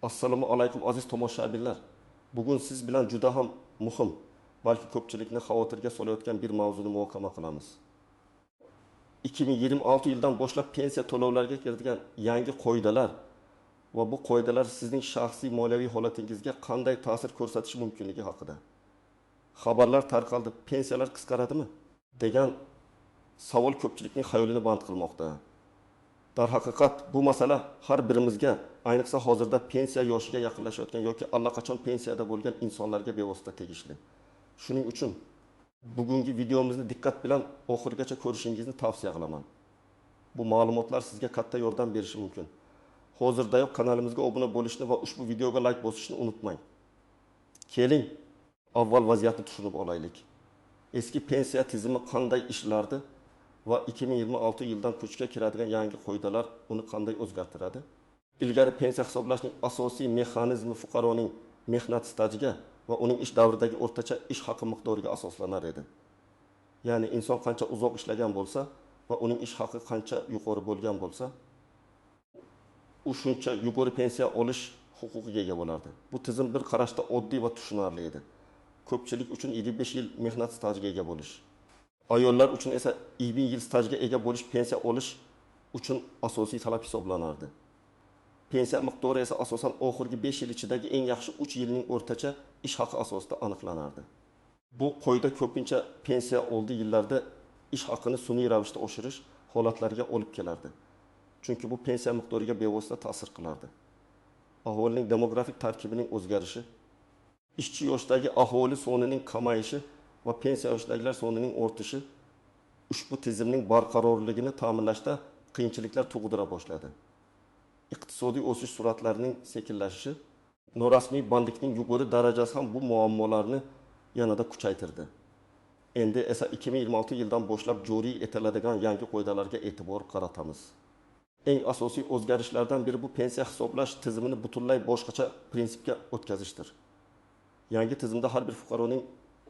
Assalomu alaykum aziz tomoshabinlar. Bugun siz bilan juda ham muhim, balki ko'pchilikni xavotirga solayotgan bir mavzuni muhokama qilamiz. 2026 yildan boshlab pensiya to'lovlariga kiritilgan yangi qoidalar va bu qoidalar sizning shaxsiy moliyaviy holatingizga qanday ta'sir ko'rsatishi mumkinligi haqida. Xabarlar tarqaldi, pensiyalar qisqaradimi degan savol ko'pchilikning xayolini band qilmoqda. Darhaqiqat bu masala har birimizga, ayniqsa hozirda pensiya yoshiga yaqinlashayotgan yoki allaqachon pensiyada bo'lgan insonlarga bevosita tegishli. Shuning uchun bugungi videomizni diqqat bilan oxirigacha ko'rishingizni tavsiya qilaman. Bu ma'lumotlar sizga katta yordam berishi mumkin. Hozirdayoq kanalimizga obuna bo'lishni va ushbu videoga like bosishni unutmang. Keling, avval vaziyatni tushunib olaylik. Eski pensiya tizimi qanday ishlardi va 2026 yildan kuchga kiradigan yangi qoidalar uni qanday o'zgartiradi? Ilgari pensiya hisoblashning asosiy mexanizmi fuqaroning mehnat stajiga va uning ish davridagi o'rtacha ish haqi miqdoriga asoslanar edi. Ya'ni inson qancha uzoq ishlagan bo'lsa va uning ish haqi qancha yuqori bo'lgan bo'lsa, u shuncha yuqori pensiya olish huquqiga ega bo'lardi. Bu tizim bir qarashda oddiy va tushunarli edi. Ko'pchilik uchun 25 yil mehnat stajiga ega bo'lish, ayollar uchun esa 20 yil stajga ega bo'lish pensiya olish uchun asosiy talab hisoblanardi. Pensiya miqdori esa asosan oxirgi 5 yil ichidagi eng yaxshi 3 yilning o'rtacha ish haqi asosida aniqlanardi. Bu qoida ko'pincha pensiya oldi yillarda ish haqini sun'iy ravishda oshirish holatlariga olib kelardi. Chunki bu pensiya miqdoriga bevosita ta'sir qilardi. Aholining demografik tarkibining o'zgarishi, ishchi yoshdagi aholi sonining kamayishi va pensiya yoshdagilar sonining ortishi ushbu tizimning barqarorligini ta'minlashda qiyinchiliklar tug'dira boshladi. Iqtisodiy o'sish sur'atlarining sekinlashishi, norasmiy bandlikning yuqori darajasi ham bu muammolarni yanada kuchaytirdi. Endi esa 2026 yildan boshlab joriy etiladigan yangi qoidalarga e'tibor qaratamiz. Eng asosiy o'zgarishlardan biri bu pensiya hisoblash tizimini butunlay boshqacha prinsipga o'tkazishdir. Yangi tizimda har bir fuqaroning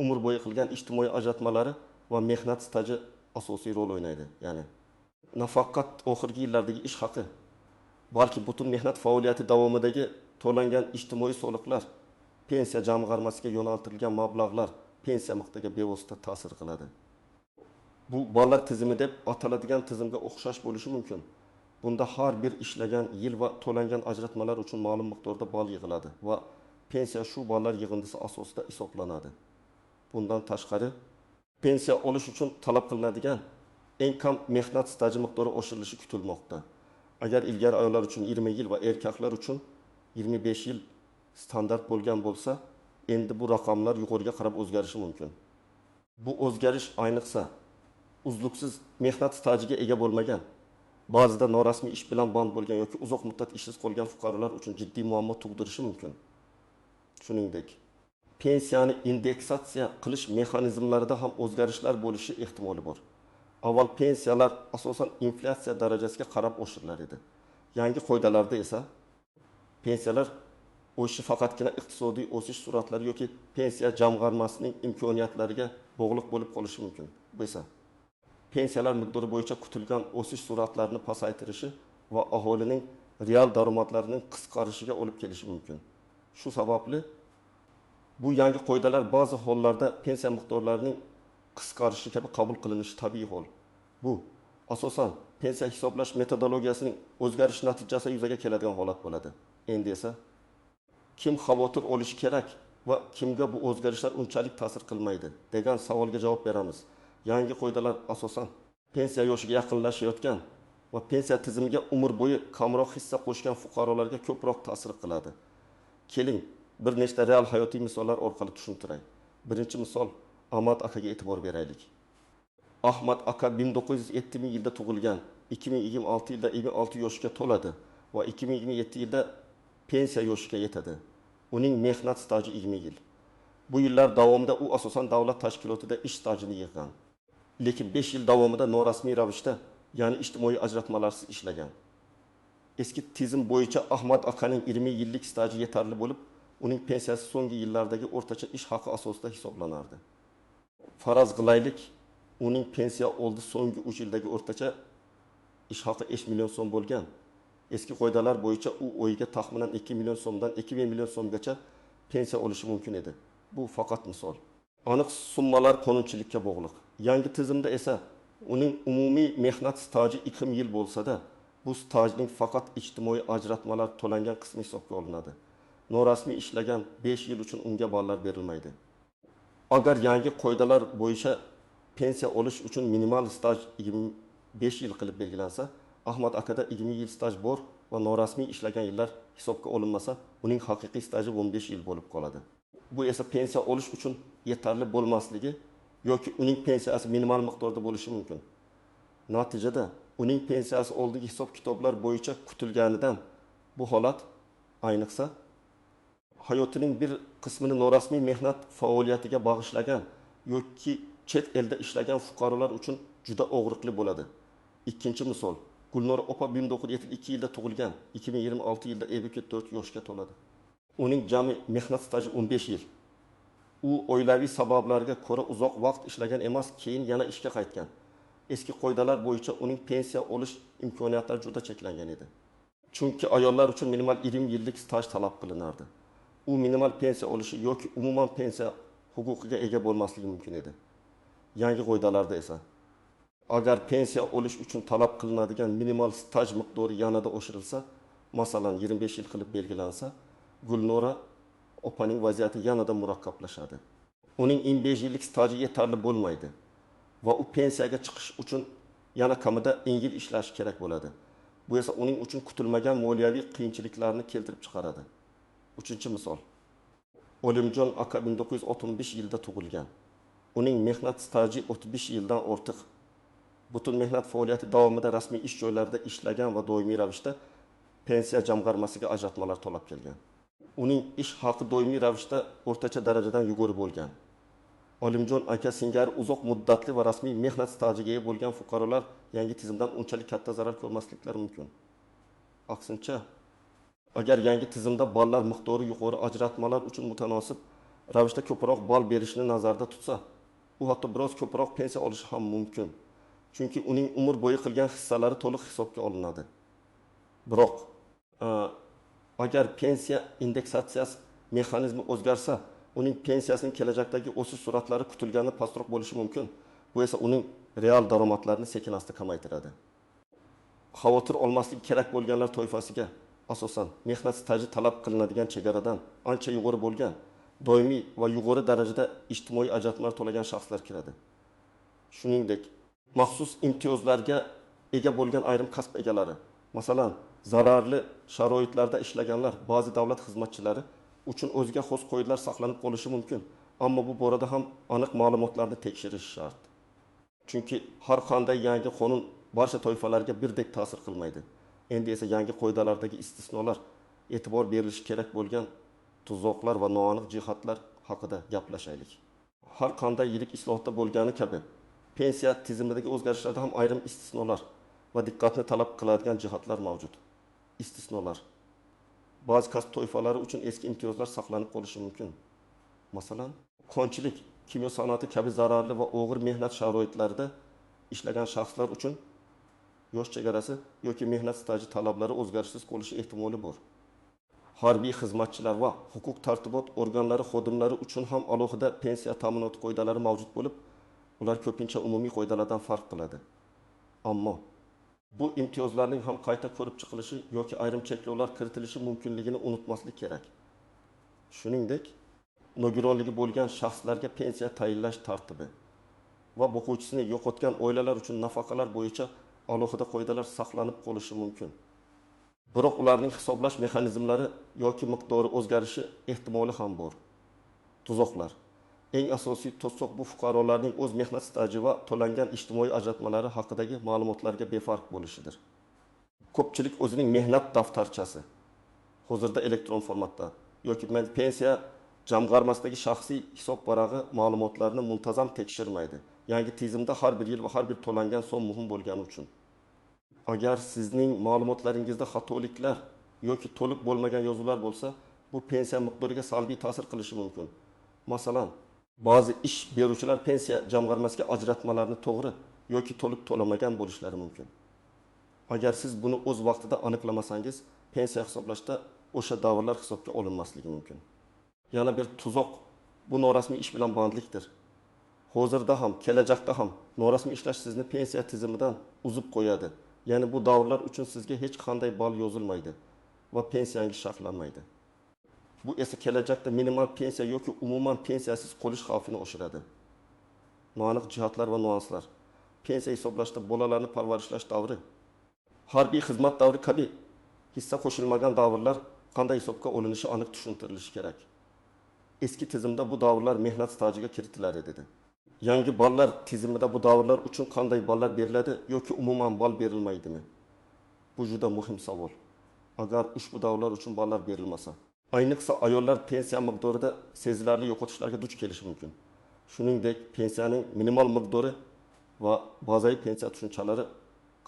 umr bo'yi qilgan ijtimoiy ajratmalari va mehnat staji asosiy rol o'ynaydi. Ya'ni nafaqat oxirgi yillardagi ish haqi, balki butun mehnat faoliyati davomidagi to'langan ijtimoiy soliqlar, pensiya jamg'armasiga yo'naltirilgan mablag'lar pensiya miqdoriga bevosita ta'sir qiladi. Bu bolalar tizimi deb ataladigan tizimga o'xshash bo'lishi mumkin. Bunda har bir ishlagan yil va to'langan ajratmalar uchun ma'lum miqdorda ball yig'iladi va pensiya shu ballar yig'indisi asosida hisoblanadi. Bundan tashqari, pensiya olish uchun talab qilinadigan eng kam mehnat staji miqdori oshirilishi kutilmoqda. Agar ilgari ayollar uchun 20 yil va erkaklar uchun 25 yil standart bo'lgan bo'lsa, endi bu raqamlar yuqoriga qarab o'zgarishi mumkin. Bu o'zgarish ayniqsa uzluksiz mehnat stajiga ega bo'lmagan, ba'zida norasmiy ish bilan band bo'lgan yoki uzoq muddat ishsiz qolgan fuqarolar uchun jiddiy muammo tug'dirishi mumkin. Shuningdek, pensiyani indeksatsiya qilish mexanizmlarida ham o'zgarishlar bo'lishi ehtimoli bor. Avval pensiyalar asosan inflyatsiya darajasiga qarab oshirilar edi. Yangi qoidalarda esa pensiyalar o'sishi faqatgina iqtisodiy o'sish sur'atlari yoki pensiya jamg'armasining imkoniyatlariga bog'liq bo'lib qolishi mumkin. Bu esa pensiyalar miqdori bo'yicha kutilgan o'sish sur'atlarini pasaytirishi va aholining real daromadlarining qisqarishiga olib kelishi mumkin. Shu sababli bu yangi qoidalar ba'zi hollarda pensiya miqdorlarining qisqarishi kabi qabul qilinishi tabiiy hol. Bu asosan pensiya hisoblash metodologiyasining o'zgarishi natijasida yuzaga keladigan holat bo'ladi. Endi esa kim xavotir olishi kerak va kimga bu o'zgarishlar unchalik ta'sir qilmaydi degan savolga javob beramiz. Yangi qoidalar asosan pensiya yoshiga yaqinlashayotgan va pensiya tizimiga umr bo'yi kamroq hissa qo'shgan fuqarolarga ko'proq ta'sir qiladi. Keling, bir nechta real hayotiy misollar orqali tushuntiray. Birinchi misol, Ahmad akaga e'tibor beraylik. Ahmad aka 1907 yilda tug'ilgan, 2026 yilda 26 yoshga to'ladi va 2027 yilda pensiya yoshiga yetadi. Uning mehnat staji 20 yil. Bu yillar davomida u asosan davlat tashkilotida ish stajini yig'gan. Lekin 5 yil davomida norasmiy ravishda, ya'ni ijtimoiy ajratmalarsiz ishlagan. Eski tizim bo'yicha Ahmad akaning 20 yillik staji yetarli bo'lib, uning pensiyasi so'nggi yillardagi o'rtacha ish haqi asosida hisoblanardi. Faraz qilaylik, uning pensiya oldi so'nggi 3 yildagi o'rtacha ish haqi 5 million so'm bo'lgan. Eski qoidalar bo'yicha u oyga taxminan 2 million so'mdan 2 million so'mgacha pensiya olishi mumkin edi. Bu faqat misol. Aniq summalar qonunchilikka bog'liq. Yangi tizimda esa uning umumiy mehnat staji 2 yil bo'lsa-da, bu stajning faqat ijtimoiy ajratmalar to'langan qismi hisobga olinadi. Norasmiy ishlagan 5 yil uchun unga ballar berilmaydi. Agar yangi qoidalar bo'yicha pensiya olish uchun minimal staj 25 yil qilib belgilansa, Ahmad akada 20 yil staj bor va norasmiy ishlagan yillar hisobga olinmasa, uning haqiqiy staji 15 yil bo'lib qoladi. Bu esa pensiya olish uchun yetarli bo'lmasligi yoki uning pensiyasi minimal miqdorda bo'lishi mumkin. Natijada uning pensiyasi oldingi hisob-kitoblar bo'yicha kutilganidan bu holat ayniqsa hayotining bir qismini norasmiy mehnat faoliyatiga bag'ishlagan yoki chet elda ishlagan fuqarolar uchun juda og'riqli bo'ladi. Ikkinchi misol, Gulnora opa 1972 yilda tug'ilgan, 2026 yilda 54 yoshga to'ladi. Uning jami mehnat staji 15 yil. U oilaviy sabablarga ko'ra uzoq vaqt ishlagan emas, keyin yana ishga qaytgan. Eski qoidalar bo'yicha uning pensiya olish imkoniyatlari juda cheklangan edi. Chunki ayollar uchun minimal 20 yillik staj talab qilinardi. U minimal pensiya olishi yoki umuman pensiya huquqiga ega bo'lmasligi mumkin edi. Yangi qoidalarda esa agar pensiya olish uchun talab qilinadigan minimal staj miqdori yanada oshirilsa, masalan 25 yil qilib belgilansa, Gulnora opaning vaziyati yanada murakkablashadi. Uning 15 yillik staji yetarli bo'lmaydi va u pensiyaga chiqish uchun yana kamida 10 yil ishlashi kerak bo'ladi. Bu esa uning uchun kutilmagan moliyaviy qiyinchiliklarni keltirib chiqaradi. Uchinchi misol. Olimjon aka 1965 yilda tug'ilgan. Uning mehnat staji 35 yildan ortiq. Butun mehnat faoliyati davomida rasmiy ish joylarida ishlagan va doimiy ravishda pensiya jamg'armasiga ajratmalar to'lab kelgan. Uning ish haqi doimiy ravishda o'rtacha darajadan yuqori bo'lgan. Olimjon aka singari uzoq muddatli va rasmiy mehnat stajiga ega bo'lgan fuqarolar yangi tizimdan unchalik katta zarar ko'rmasliklari mumkin. Aksincha, agar yangi tizimda ballar miqdori yuqori ajratmalar uchun mutanosib ravishda ko'proq ball berishni nazarda tutsa, u hatto biroz ko'proq pensiya olishi ham mumkin. Chunki uning umr bo'yi qilgan hissalari to'liq hisobga olinadi. Biroq agar pensiya indeksatsiyasi mexanizmi o'zgarsa, uning pensiyasining kelajakdagi o'sish sur'atlari kutilganidan pastroq bo'lishi mumkin. Bu esa uning real daromadlarini sekin-asta kamaytiradi. Xavotir olmaslik kerak bo'lganlar toifasiga asosan mehnat staji talab qilinadigan chegaradan ancha yuqori bo'lgan, doimiy va yuqori darajada ijtimoiy ajratmalar to'lagan shaxslar kiradi. Shuningdek, maxsus imtiyozlarga ega bo'lgan ayrim kasb egalari, masalan, zararli sharoitlarda ishlaganlar, ba'zi davlat xizmatchilari uchun o'ziga xos qoidalar saqlanib qolishi mumkin, ammo bu borada ham aniq ma'lumotlarni tekshirish shart. Chunki har qanday yangi qonun barcha toifalarga birdek ta'sir qilmaydi. Endi esa yangi qoidalardagi istisnolar, e'tibor berilishi kerak bo'lgan tuzoqlar va noaniq jihatlar haqida gaplashaylik. Har qanday yirik islohotda bo'lgani kabi, pensiya tizimidagi o'zgarishlarda ham ayrim istisnolar va diqqatni talab qiladigan jihatlar mavjud. Istisnolar. Ba'zi kasb toifalari uchun eski imtiyozlar saqlanib qolishi mumkin. Masalan, konchilik, kimyo san'ati kabi zararli va og'ir mehnat sharoitlarida ishlagan shaxslar uchun yosh chegarasi yoki mehnat staji talablari o'zgarishsiz qolishi ehtimoli bor. Harbiy xizmatchilar va huquq tartibot organlari xodimlari uchun ham alohida pensiya ta'minoti qoidalari mavjud bo'lib, ular ko'pincha umumiy qoidalardan farq qiladi. Ammo bu imtiyozlarning ham qayta ko'rib chiqilishi yoki ayrim cheklovlar kiritilishi mumkinligini unutmaslik kerak. Shuningdek, nogironligi bo'lgan shaxslarga pensiya tayinlash tartibi va boquvchisini yo'qotgan oilalar uchun nafaqalar bo'yicha alohida qoidalar saqlanib qolishi mumkin. Biroq ularning hisoblash mexanizmlari yoki miqdori o'zgarishi ehtimoli ham bor. Tuzoqlar. Eng asosiy to'siq bu fuqarolarning o'z mehnat staji va to'langan ijtimoiy ajratmalari haqidagi ma'lumotlarga befarq bo'lishidir. Ko'pchilik o'zining mehnat daftarchasi, hozirda elektron formatda, yoki pensiya jamg'armasidagi shaxsiy hisob varag'i ma'lumotlarini muntazam tekshirmaydi. Yangi tizimda har bir yil va har bir to'langan so'm muhim bo'lgani uchun. Agar sizning ma'lumotlaringizda xatoliklar yoki to'liq bo'lmagan yozuvlar bo'lsa, bu pensiya miqdoriga salbiy ta'sir qilishi mumkin. Masalan, ba'zi ish beruvchilar pensiya jamg'armasiga ajratmalarni to'g'ri yoki to'liq to'lamagan bo'lishlari mumkin. Agar siz buni o'z vaqtida aniqlamasangiz, pensiya hisoblashda o'sha davrlar hisobga olinmasligi mumkin. Yana bir tuzoq bu norasmiy ish bilan bog'liqdir. Hozirda ham, kelajakda ham norasmiy ishlash sizni pensiya tizimidan uzib qo'yadi. Ya'ni bu davrlar uchun sizga hech qanday ball yozilmaydi va pensiyangiz sharhlanmaydi. Bu esa kelajakda minimal pensiya yoki umuman pensiyasiz qolish xavfini oshiradi. Noaniq jihatlar va nuanslar. Pensiya hisoblashda bolalarni parvarishlash davri, harbiy xizmat davri kabi hissa qo'shilmagan davrlar qanday hisobga olinishi aniq tushuntirilishi kerak. Eski tizimda bu davrlar mehnat stajiga kiritilar edi. Yangi ballar tizimida bu davrlar uchun qanday ballar beriladi yoki umuman ball berilmaydimi? Bu juda muhim savol. Agar ushbu davrlar uchun ballar berilmasa, ayniqsa ayollar pensiya miqdorida sezilarli yo'qotishlarga duch kelishi mumkin. Shuningdek, pensiyaning minimal miqdori va bazaviy pensiya tushunchalari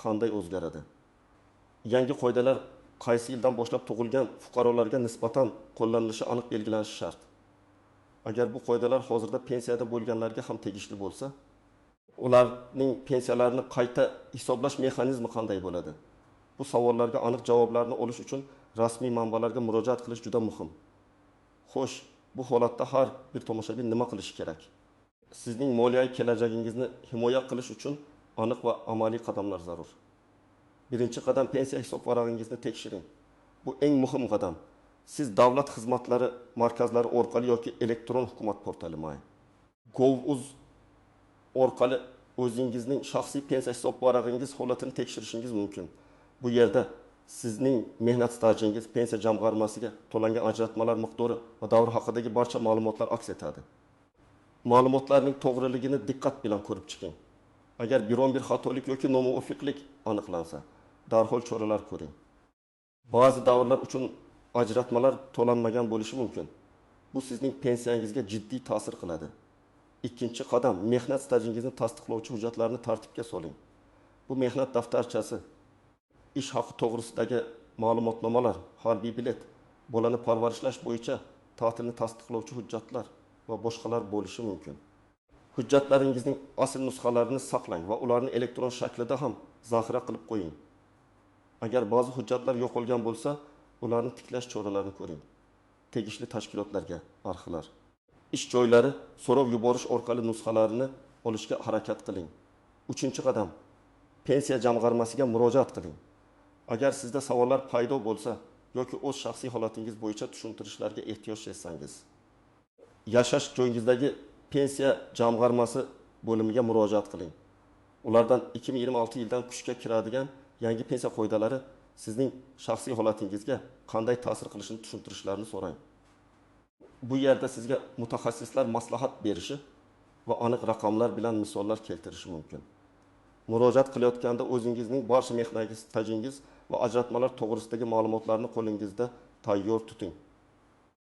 qanday o'zgaradi? Yangi qoidalar qaysi yildan boshlab tug'ilgan fuqarolarga nisbatan qo'llanilishi aniq belgilanishi shart. Agar bu qoidalar hozirda pensiyada bo'lganlarga ham tegishli bo'lsa, ularning pensiyalarini qayta hisoblash mexanizmi qanday bo'ladi? Bu savollarga aniq javoblarni olish uchun rasmiy manbalarga murojaat qilish juda muhim. Xo'sh, bu holatda har bir tomoshabin nima qilishi kerak? Sizning moliyaviy kelajagingizni himoya qilish uchun aniq va amaliy qadamlar zarur. Birinchi qadam pensiya hisob varag'ingizni tekshiring. Bu eng muhim qadam. Siz davlat xizmatlari markazlari orqali yoki elektron hukumat portali Gov.uz orqali o'zingizning shaxsiy pensiya hisob varag'ingiz holatini tekshirishingiz mumkin. Bu yerda sizning mehnat stajingiz, pensiya jamg'armasiga to'langan ajratmalar miqdori va davr haqidagi barcha ma'lumotlar aks etadi. Ma'lumotlarning to'g'riligini diqqat bilan ko'rib chiqing. Agar biron bir xatolik yoki nomuvofiqlik aniqlansa, darhol choralar ko'ring. Ba'zi davrlar uchun ajratmalar to'lanmagan bo'lishi mumkin. Bu sizning pensiyangizga jiddiy ta'sir qiladi. Ikkinchi qadam, mehnat stajingizni tasdiqlovchi hujjatlarni tartibga soling. Bu mehnat daftarchasi, ish haqi to'g'risidagi ma'lumotnomalar, harbiy bilet, bolani parvarishlash bo'yicha ta'tilni tasdiqlovchi hujjatlar va boshqalar bo'lishi mumkin. Hujjatlaringizning asl nusxalarini saqlang va ularni elektron shaklida ham zaxira qilib qo'ying. Agar ba'zi hujjatlar yo'qolgan bo'lsa, ularni tiklash choralarini ko'ring. Tegishli tashkilotlarga arxivlar, ish joylari so'rov yuborish orqali nusxalarini olishga harakat qiling. Uchinchi qadam, pensiya jamg'armasiga murojaat qiling. Agar sizda savollar paydo bo'lsa yoki o'z shaxsiy holatingiz bo'yicha tushuntirishlarga ehtiyoj sezsangiz, yashash joyingizdagi pensiya jamg'armasi bo'limiga murojaat qiling. Ulardan 2026 yildan kuchga kiradigan yangi pensiya qoidalari sizning shaxsiy holatingizga qanday ta'sir qilishini tushuntirishlarini so'rang. Bu yerda sizga mutaxassislar maslahat berishi va aniq raqamlar bilan misollar keltirishi mumkin. Murojaat qilayotganda o'zingizning barcha mehnat stajingiz va ajratmalar to'g'risidagi ma'lumotlarni qo'lingizda tayyor tuting.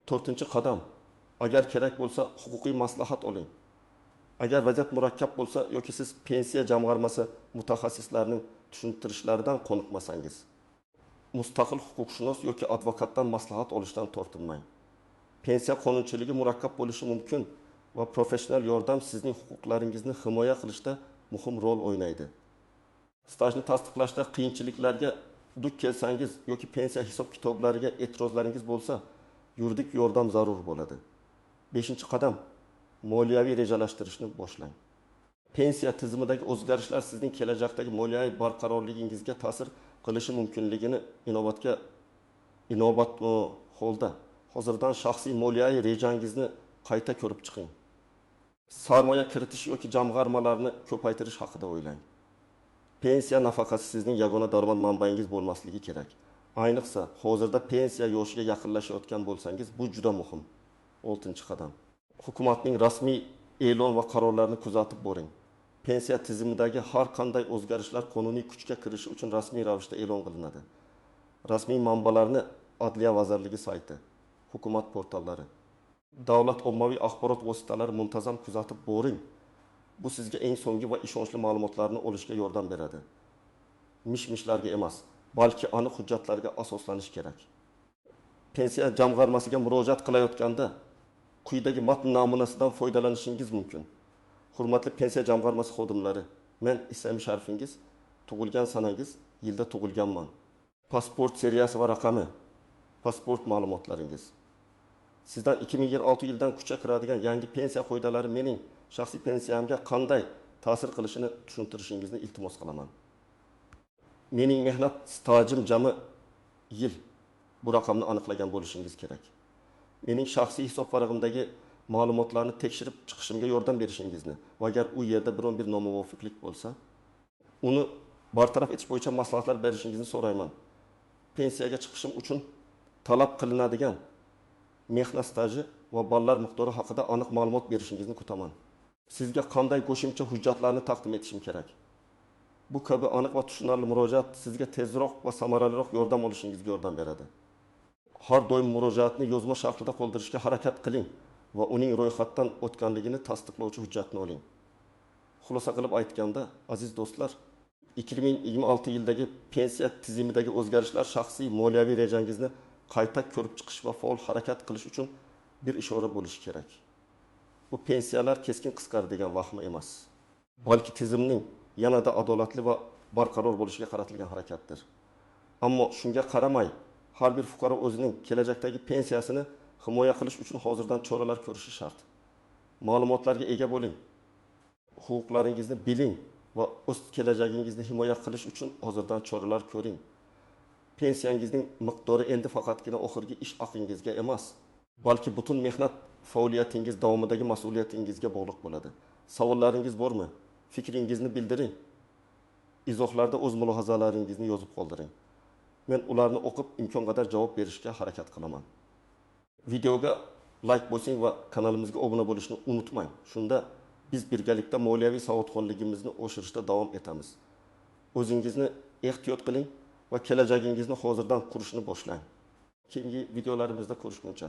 4-qadam, agar kerak bo'lsa huquqiy maslahat oling. Agar vaziyat murakkab bo'lsa yoki siz pensiya jamg'armasi mutaxassislarining tushuntirishlaridan qoniqmasangiz, mustaqil huquqshunos yoki advokatdan maslahat olishdan tortinmang. Pensiya qonunchiligi murakkab bo'lishi mumkin va professional yordam sizning huquqlaringizni himoya qilishda muhim rol o'ynaydi. Stajni tasdiqlashda qiyinchiliklarga duch kelsangiz yoki pensiya hisob kitoblariga e'tirozlaringiz bo'lsa, yuridik yordam zarur bo'ladi. 5-qadam, moliyaviy rejalashtirishni boshlang. Pensiya tizimidagi o'zgarishlar sizning kelajakdagi moliyaviy barqarorligingizga ta'sir qilishi mumkinligini inobat holda hozirdan shaxsiy moliyaviy rejangizni qayta ko'rib chiqing. Sarmoya kiritish yoki jamg'armalarni ko'paytirish haqida o'ylang. Pensiya nafaqasi sizning yagona daromad manbaingiz bo'lmasligi kerak. Ayniqsa, hozirda pensiya yoshiga yaqinlashayotgan bo'lsangiz, bu juda muhim. 6-qadam. Hukumatning rasmiy e'lon va qarorlarini kuzatib boring. Pensiya tizimidagi har qanday o'zgarishlar qonuniy kuchga kirishi uchun rasmiy ravishda e'lon qilinadi. Rasmiy manbalarni Adliya vazirligi sayti, hukumat portallari, davlat ommaviy axborot vositalari muntazam kuzatib boring. Bu sizga eng so'nggi va ishonchli ma'lumotlarni olishga yordam beradi. Mish-mishlarga emas, balki aniq hujjatlarga asoslanish kerak. Pensiya jamg'armasiga murojaat qilayotganda quyidagi matn namunasidan foydalanishingiz mumkin. Hurmatli pensiya jamg'armasi xodimlari, men ism-sharifingiz tug'ilgan sanangiz, yilda tug'ilganman. Pasport seriyasi va raqami, pasport ma'lumotlaringiz. Sizdan 2026 yildan kuchga kiradigan yangi pensiya qoidalari mening shaxsiy pensiyamga qanday ta'sir qilishini tushuntirishingizni iltimos qilaman. Mening mehnat stajim jami yil. Bu raqamni aniqlagan bo'lishingiz kerak. Mening shaxsiy hisob varag'imdagi ma'lumotlarni tekshirib chiqishimga yordam berishingizni va agar u yerda biron bir nomuvofiqlik bo'lsa, uni bartaraf etish bo'yicha maslahatlar berishingizni so'rayman. Pensiyaga chiqishim uchun talab qilinadigan mehnat staji va ballar miqdori haqida aniq ma'lumot berishingizni kutaman. Sizga qanday qo'shimcha hujjatlarni taqdim etishim kerak? Bu kabi aniq va tushunarli murojaat sizga tezroq va samaraliroq yordam olishingizga yordam beradi. Har doim murojaatni yozma shaklida qoldirishga harakat qiling va uning ro'yxatdan o'tganligini tasdiqlovchi hujjatni oling. Xulosa qilib aytganda, aziz do'stlar, 2026 yildagi pensiya tizimidagi o'zgarishlar shaxsiy moliyaviy rejangizni qayta ko'rib chiqish va faol harakat qilish uchun bir ishora bo'lishi kerak. Bu pensiyalar keskin qisqardi degan vahima emas, balki tizimning yanada adolatli va barqaror bo'lishiga qaratilgan harakatdir. Ammo shunga qaramay, har bir fuqaro o'zining kelajakdagi pensiyasini himoya qilish uchun hozirdan choralar ko'rishi shart. Ma'lumotlarga ega bo'ling. Huquqlaringizni biling va o'z kelajagingizni himoya qilish uchun hozirdan choralar ko'ring. Pensiyangizning miqdori endi faqatgina oxirgi ish haqingizga emas, balki butun mehnat faoliyatingiz davomidagi mas'uliyatingizga bog'liq bo'ladi. Savollaringiz bormi? Fikringizni bildiring. Izohlarda o'z mulohazalaringizni yozib qoldiring. Men ularni o'qib imkon qadar javob berishga harakat qilaman. Videoga like bosing va kanalimizga obuna bo'lishni unutmang. Shunda biz birgalikda moliyaviy savodxonligimizni oshirishda davom etamiz. O'zingizni ehtiyot qiling va kelajagingizni hozirdan qurishni boshlang. Keyingi videolarimizda ko'rishguncha